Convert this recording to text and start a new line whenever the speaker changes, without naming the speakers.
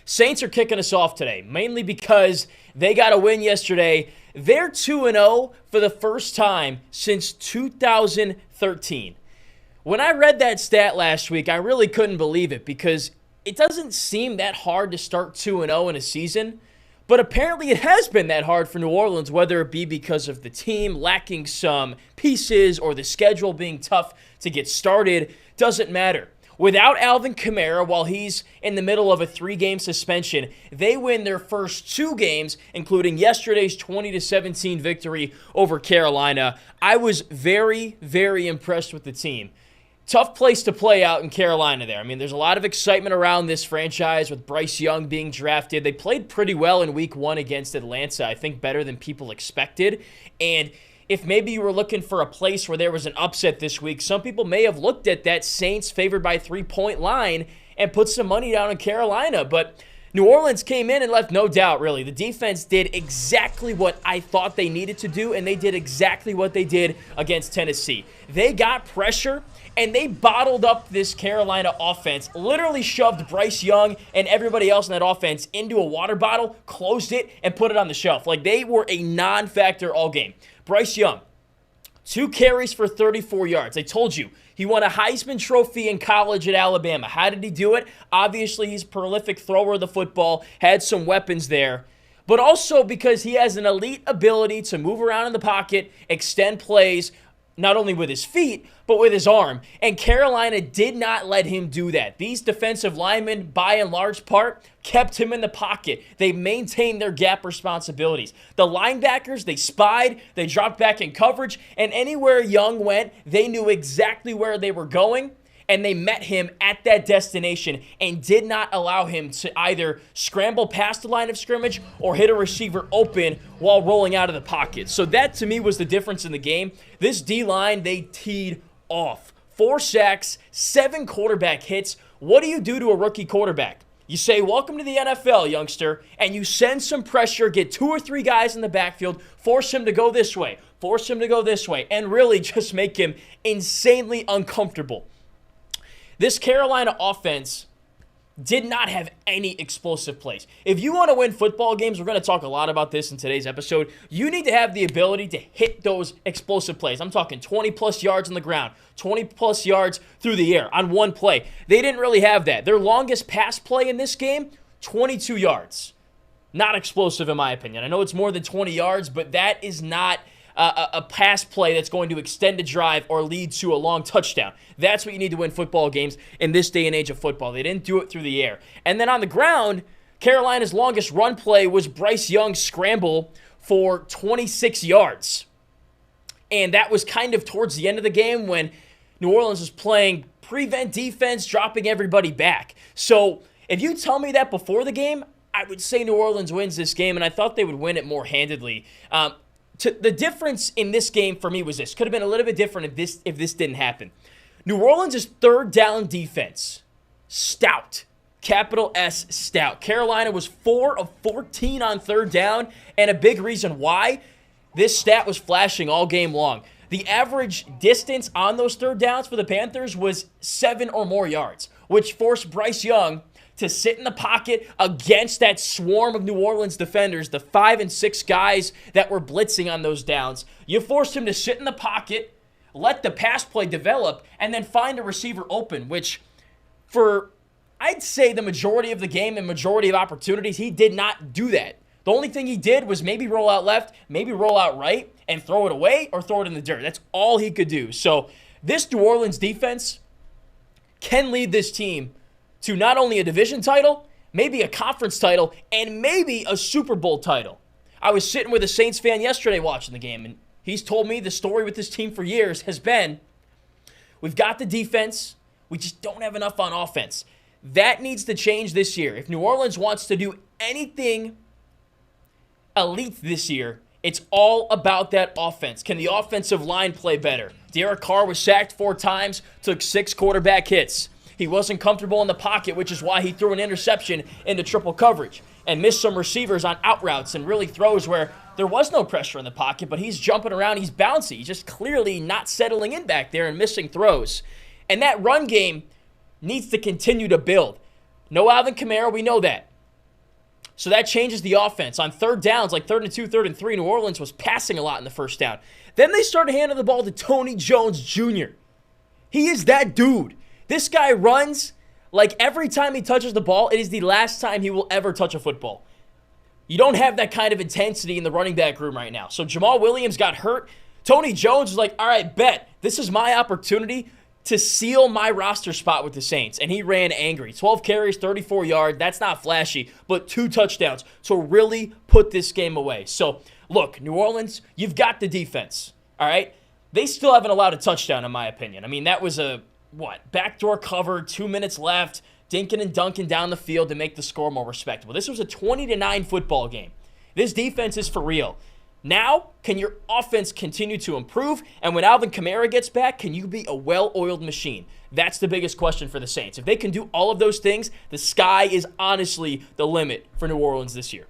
Saints are kicking us off today, mainly because they got a win yesterday. They're 2-0 for the first time since 2013. When I read that stat last week, I really couldn't believe it because it doesn't seem that hard to start 2-0 in a season. But apparently it has been that hard for New Orleans, whether it be because of the team lacking some pieces or the schedule being tough to get started. Doesn't matter. Without Alvin Kamara, while he's in the middle of a 3-game suspension, they win their first 2 games, including yesterday's 20-17 victory over Carolina. I was very, very impressed with the team. Tough place to play out in Carolina there. I mean, there's a lot of excitement around this franchise with Bryce Young being drafted. They played pretty well in week 1 against Atlanta, I think better than people expected. And if maybe you were looking for a place where there was an upset this week, some people may have looked at that Saints favored by 3-point line and put some money down on Carolina. But New Orleans came in and left no doubt, really. The defense did exactly what I thought they needed to do, and they did exactly what they did against Tennessee. They got pressure, and they bottled up this Carolina offense, literally shoved Bryce Young and everybody else in that offense into a water bottle, closed it, and put it on the shelf. Like, they were a non-factor all game. Bryce Young, 2 carries for 34 yards. I told you, he won a Heisman Trophy in college at Alabama. How did he do it? Obviously, he's a prolific thrower of the football, had some weapons there, but also because he has an elite ability to move around in the pocket, extend plays, not only with his feet, but with his arm. And Carolina did not let him do that. These defensive linemen, by and large part, kept him in the pocket. They maintained their gap responsibilities. The linebackers, they spied, they dropped back in coverage, and anywhere Young went, they knew exactly where they were going, and they met him at that destination and did not allow him to either scramble past the line of scrimmage or hit a receiver open while rolling out of the pocket. So that, to me, was the difference in the game. This D-line, they teed off. 4 sacks, 7 quarterback hits. What do you do to a rookie quarterback? You say, welcome to the NFL, youngster, and you send some pressure, get 2 or 3 guys in the backfield, force him to go this way, force him to go this way, and really just make him insanely uncomfortable. This Carolina offense did not have any explosive plays. If you want to win football games, we're going to talk a lot about this in today's episode, you need to have the ability to hit those explosive plays. I'm talking 20-plus yards on the ground, 20-plus yards through the air on one play. They didn't really have that. Their longest pass play in this game, 22 yards. Not explosive in my opinion. I know it's more than 20 yards, but that is not a pass play that's going to extend a drive or lead to a long touchdown. That's what you need to win football games in this day and age of football. They didn't do it through the air. And then on the ground, Carolina's longest run play was Bryce Young's scramble for 26 yards. And that was kind of towards the end of the game when New Orleans was playing prevent defense, dropping everybody back. So if you tell me that before the game, I would say New Orleans wins this game, and I thought they would win it more handedly. The difference in this game for me was this. Could have been a little bit different if this didn't happen. New Orleans' third down defense, stout. Capital S, stout. Carolina was 4 of 14 on third down, and a big reason why this stat was flashing all game long. The average distance on those third downs for the Panthers was 7 or more yards, which forced Bryce Young to sit in the pocket against that swarm of New Orleans defenders, the 5 and 6 guys that were blitzing on those downs. You forced him to sit in the pocket, let the pass play develop, and then find a receiver open, which for, I'd say, the majority of the game and majority of opportunities, he did not do that. The only thing he did was maybe roll out left, maybe roll out right, and throw it away or throw it in the dirt. That's all he could do. So this New Orleans defense can lead this team to not only a division title, maybe a conference title, and maybe a Super Bowl title. I was sitting with a Saints fan yesterday watching the game, and he's told me the story with this team for years has been, we've got the defense, we just don't have enough on offense. That needs to change this year. If New Orleans wants to do anything elite this year, it's all about that offense. Can the offensive line play better? Derek Carr was sacked 4 times, took 6 quarterback hits. He wasn't comfortable in the pocket, which is why he threw an interception into triple coverage and missed some receivers on out routes and really throws where there was no pressure in the pocket, but he's jumping around, he's bouncy. He's just clearly not settling in back there and missing throws. And that run game needs to continue to build. No Alvin Kamara, we know that. So that changes the offense. On third downs, like 3rd and 2, 3rd and 3, New Orleans was passing a lot in the first down. Then they started handing the ball to Tony Jones Jr. He is that dude. This guy runs like every time he touches the ball, it is the last time he will ever touch a football. You don't have that kind of intensity in the running back room right now. So Jamal Williams got hurt. Tony Jones was like, all right, bet. This is my opportunity to seal my roster spot with the Saints. And he ran angry. 12 carries, 34 yards. That's not flashy, but 2 touchdowns to really put this game away. So, look, New Orleans, you've got the defense, all right? They still haven't allowed a touchdown, in my opinion. I mean, that was a, backdoor cover, 2 minutes left, dinking and dunking down the field to make the score more respectable. This was a 20-9 football game. This defense is for real. Now, can your offense continue to improve? And when Alvin Kamara gets back, can you be a well-oiled machine? That's the biggest question for the Saints. If they can do all of those things, the sky is honestly the limit for New Orleans this year.